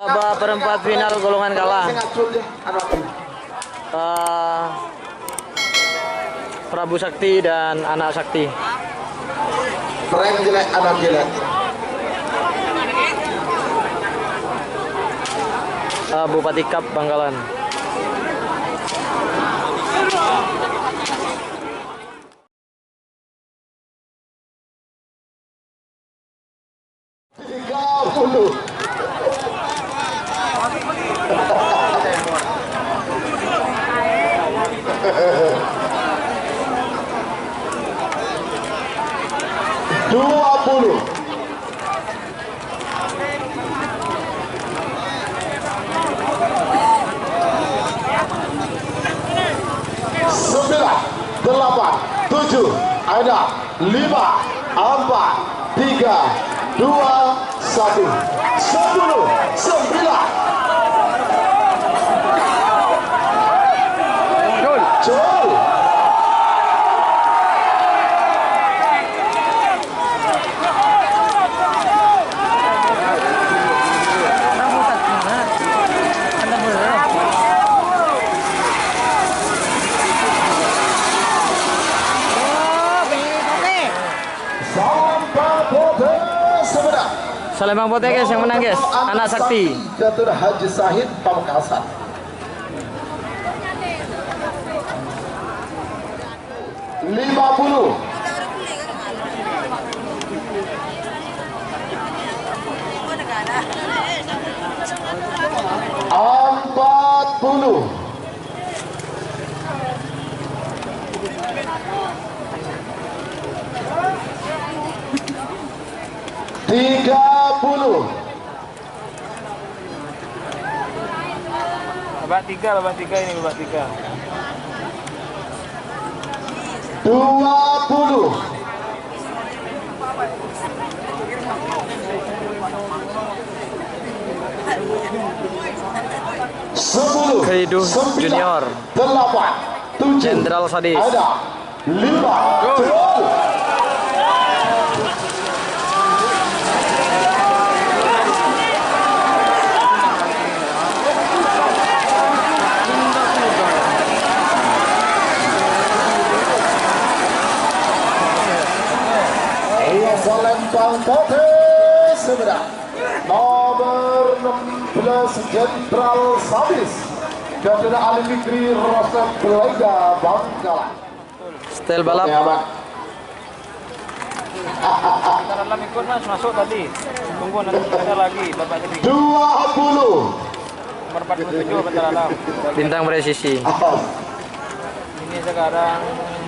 Babak perempat final golongan kalah. Prabu Sakti dan Anak Sakti. Rem jelek, anak jelek. Bupati Cup Bangkalan. Ada 5, 4, 3, 2, 1. 10, 9. Jol. Salembang Pote guys yang menang guys. Anak Sakti. Datuk Haji Sahid Pamekasan. $50. $40. $30. Babak tiga ini babak 3. $20. Keidu Junior. 8, 7. Jenderal Sadis. Ada 5. Salembang Pote Sumedang nomor 16 Jenderal Sadis dan Ali Fikri Rosep Belega Bangkalan. Setel balap. Antara dalam ikut mas masuk tadi. Tunggu nanti ada lagi babak ketiga. 20. Nomor 47 bentar dalam. Bintang presisi. Ini sekarang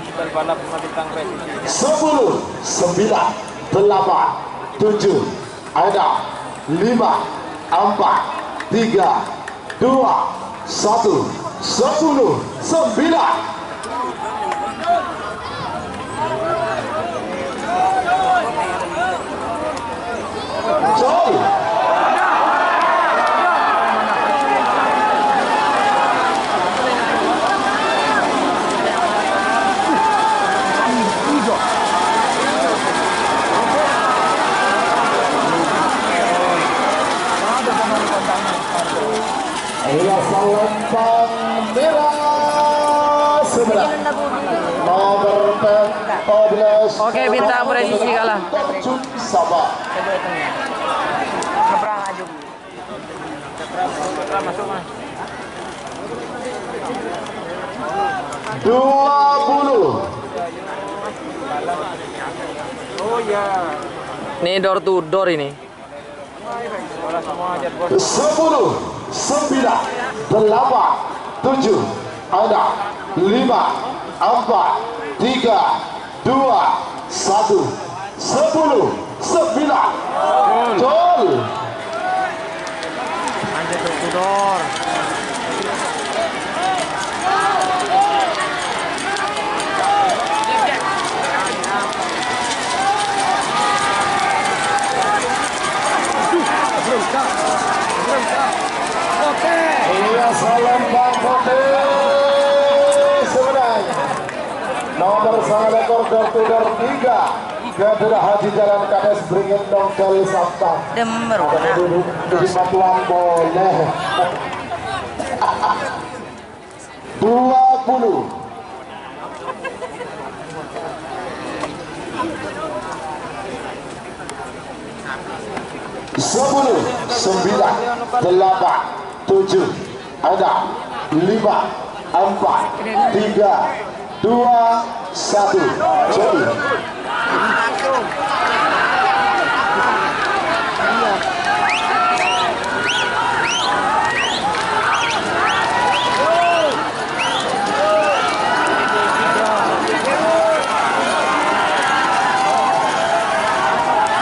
setel balap sama bintang presisi. 10, 9, 8, 7, ada 5, 4, 3, 2, 1, 10, 9. Jol. Salembang Merah Sumedang nomor 14. Oke, bintang presisi kalah. Sabah. Seberang aja. Seberang masuk mas. 20. Oh ya. Ini door to door ini. Semua aja bos. 10, 9, 8, 7, ada 5, 4, 3, 2, 1, 10, 9. Jol. Lanjut door to door. Salembang Pote Sumedang nomor 1 ekor door to door 3. Kedua Haji Jalan Kades Beringin Dongkel Sabta. Demer Duduk di batuan boleh. 20. Sepuluh, 9, 8, 7, ada 5, 4, 3, 2, 1.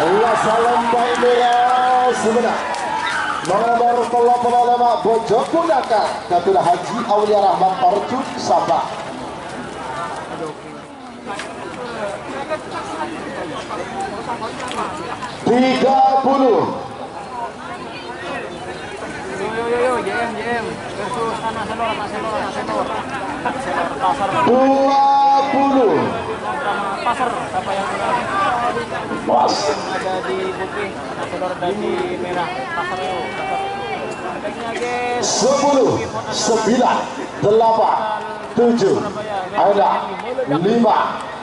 Jadi salam baik merah sebenar nomor 85 Bojong Kundaka Ketua Haji Aulia Rahman Parcun Sabah. Tiga puluh. JM versus anak Selor. 20. Pasar apa yang Mas. ada di putih, Selor ada di merah. Pasar yuk, pasar. Harganya guys. 10, 9, 8, 7, ada 5,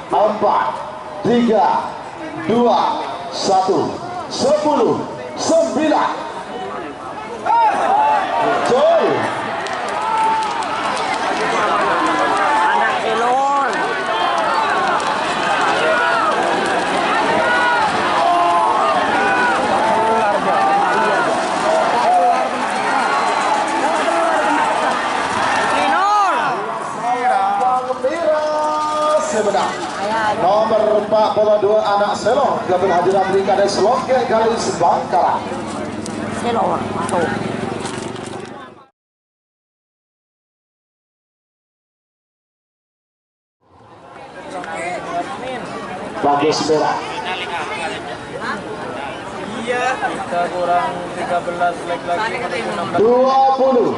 4, 3, 2, 1. 10, 9. Coy. anak Selor. Sebenar nomor 42 anak Selor Ketua Haji Ramli Kades Loke Galis Bangkalan. Selor masuk. Bagus merah. Kita kurang 13 leg lagi menuju 16. 20.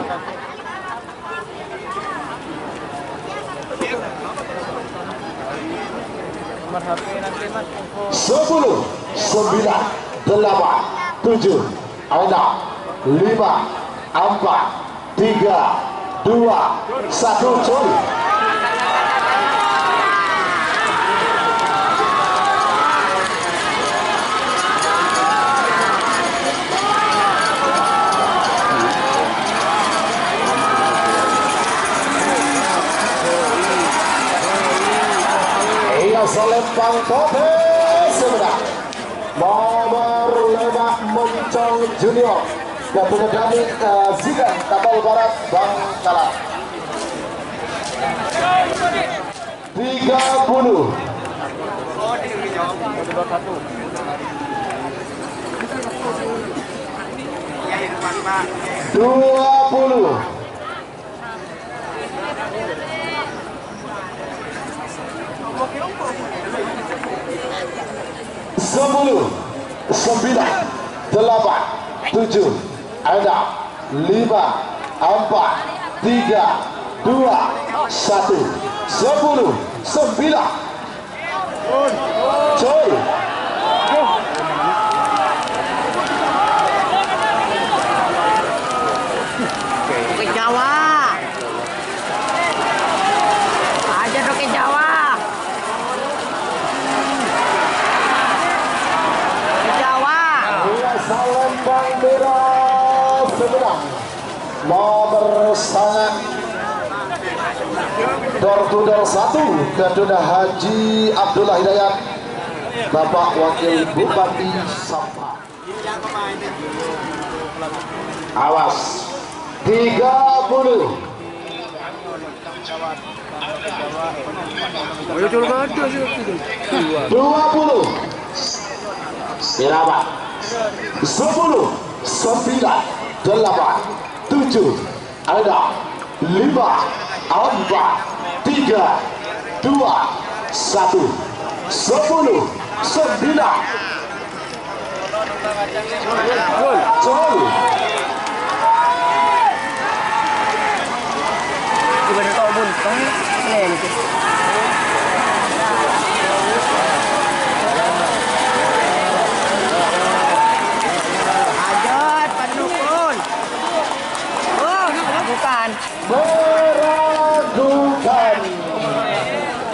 Nomor HP nanti Mas info 10, 9, 8, 7, 6, 5, 4, 3, 2, 1. Coy. Selempang tope sebenar nomor 5 Moncong Junior Ketua Dani Zidan Tapal Barat Bangkalan. 30. 20. 10, 9, 8, 7, 6, 5, 4, 3, 2, 1. 10, 9. Coy. Ke Jawa. Aja dong ke Jawa. Ke Jawa. Selempang merah sebenar nomor sangat door to door 1 Ketua Haji Abdullah Hidayat Bapak Wakil Bupati Sabah. Awas. 30. 20. Sirabat. 10, 9, 8, 7, ada 5, 4, 3, 2, 1. 10, 9. Coy. Gimana kau pun? Kau ni.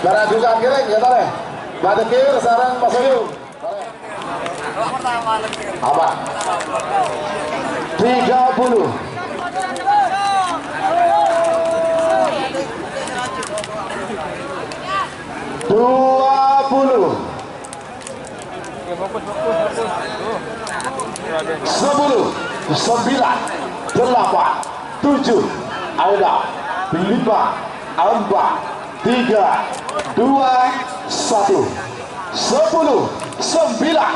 Meragukan kira ya tare. Badekir sarang Mas Ayu. Apa? 30. Ya fokus. Tuh. 10, 9, 8, 7, ada 5, 4, 3, 2, 1, 10, 9.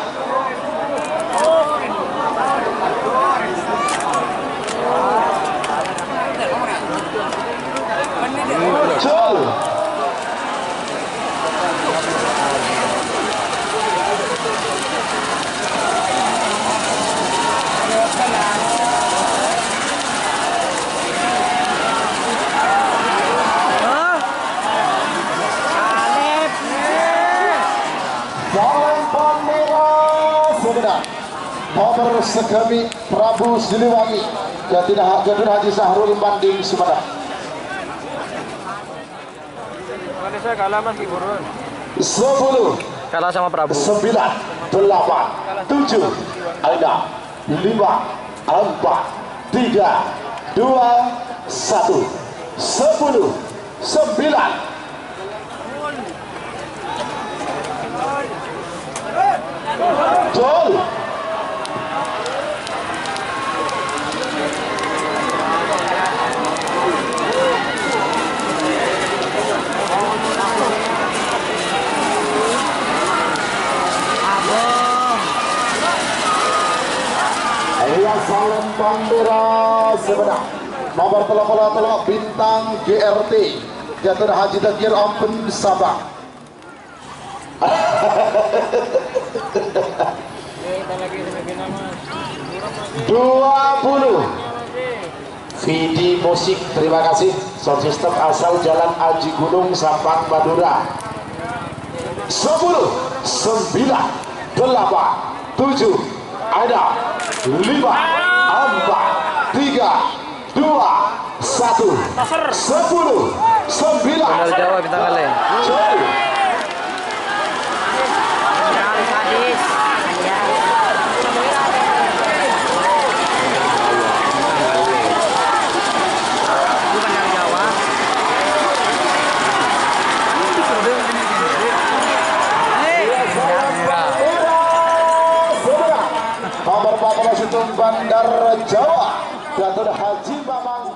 Muncul. Nomor Segami Prabu Siliwangi Jatun Haji Sahrul Banding Sumedang. Mana saya kalah Mas Kiburun. 10, Kalah sama Prabu. 9, 8, 7, 6, 5, 4, 3, 2, 1, 10, 9. Betul. Salam Bandera Sumedang. Nomor telepon bintang GRT Jatun Haji Dakir Ampun Sabang. 20. Vidi Musik, terima kasih. Sound system asal Jalan Aji Gunung Sampang Madura. 10, 9, 8, 7, ada 5, 4, 3, 2, 1, 10, 9. Benar Jawa bintang kali. Sadis. Bukan dari Jawa. Nomor 14 itu Bandar Jawa Jatun Haji Mamang